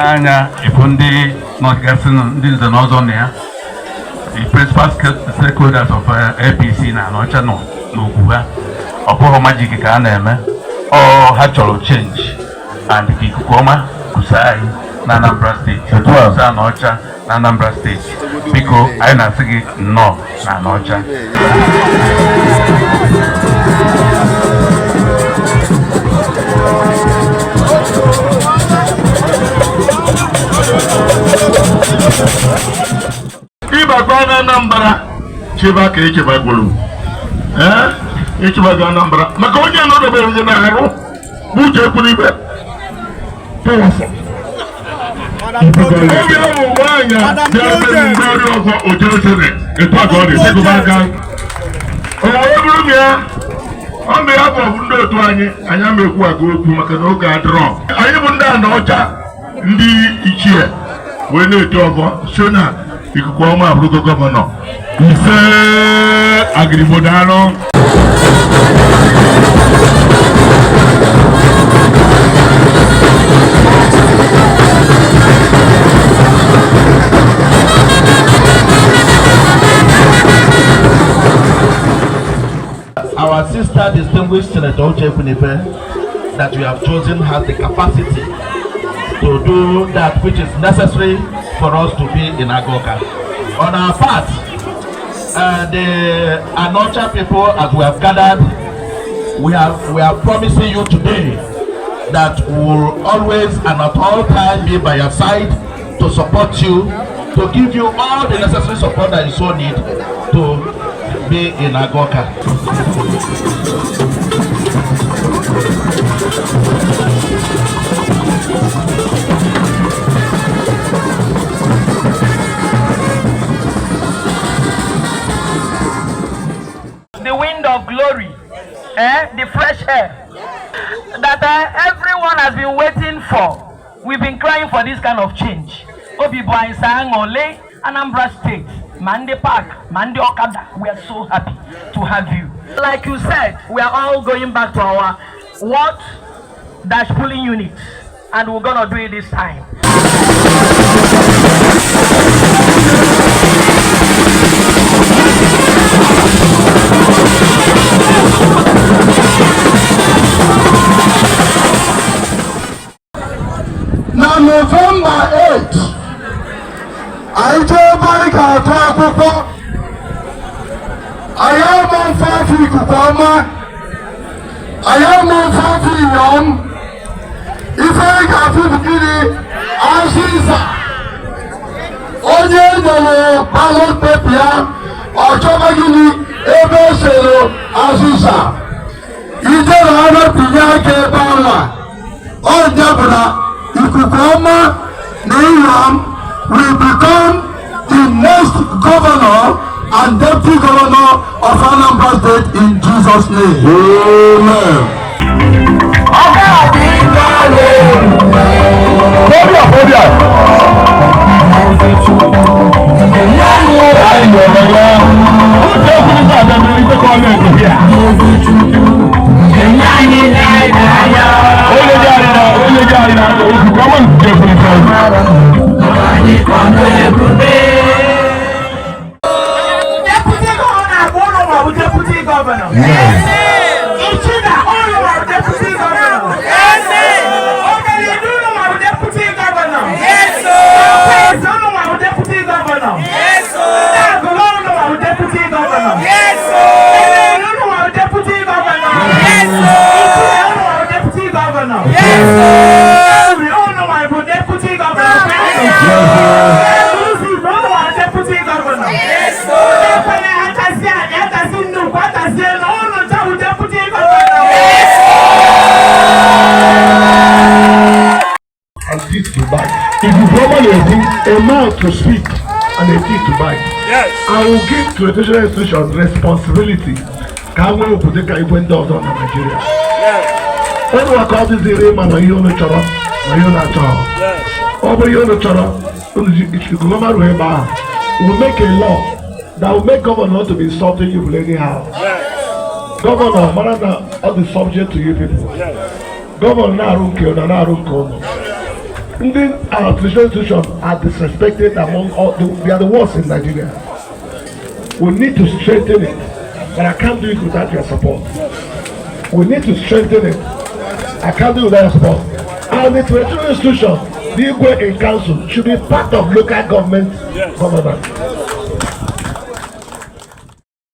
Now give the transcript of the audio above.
Nanya, Ifundi, not guessing this is another near. The principal stakeholders of APC in Anaocha no Guba, or Poor Magic Kaneme, or Hatcholo change, and Ikukuoma, Kusai, Nanambra State, Anaocha, Nanambra State, because I Nasigi no Anaocha. Ibagwana Nambara, Chiba Kichiba Gulu. Ichiba Nambara. Makonia no the Belgian, Uche Ekwunife. Powerful. On behalf of Ndo Twani, I am a Kuago, Makanoka draw. I even done Anaocha, Uche, when you talk sooner. Ikukuoma Bruto Governor. Ife Agrimodano. Our sister, distinguished Senator Uche Ekwunife, that we have chosen has the capacity to do that which is necessary for us to be in Agoka. On our part, the Anaocha people, as we have gathered, we are promising you today that we will always and at all times be by your side to support you, to give you all the necessary support that you so need to be in Agoka. The wind of glory, the fresh air that everyone has been waiting for. We've been crying for this kind of change. Obibo Isang Ole, Anambra State, Mande Park, Mande Okada, we are so happy to have you. Like you said, we are all going back to our what? Dash pulling units, and we're gonna do it this time. Now November 8th, I told my car I am on Fafi Ikukuoma, I am on Fafi Yom, if I got to begin Asisa, Oye Dele, ballot paper, or Chomagini, Ebe Selo, Asisa. Ije Rana Piyake Bala, or Jabra, Ikukuoma, Nayram, will become the next governor and deputy governor of Anambra State in Jesus' name. Amen. Deputy governor. If you properly a mouth to speak and a teeth to bite, yes. I will give to educational institutions responsibility. Can we put the event out on Nigeria? Yes. When we call this area, man, you know, chara, you know, chara. Yes. Over you know, chara. We'll make a law that will make governor to be insulting you anyhow. Yes. Governor, man, all the subject to you people. Yes. Governor, na room kill, na room call. Our traditional institutions are disrespected among all. They are the worst in Nigeria. We need to strengthen it, but I can't do it without your support. We need to strengthen it. I can't do it without your support. And the traditional institution, the Igwe in council, should be part of local government government.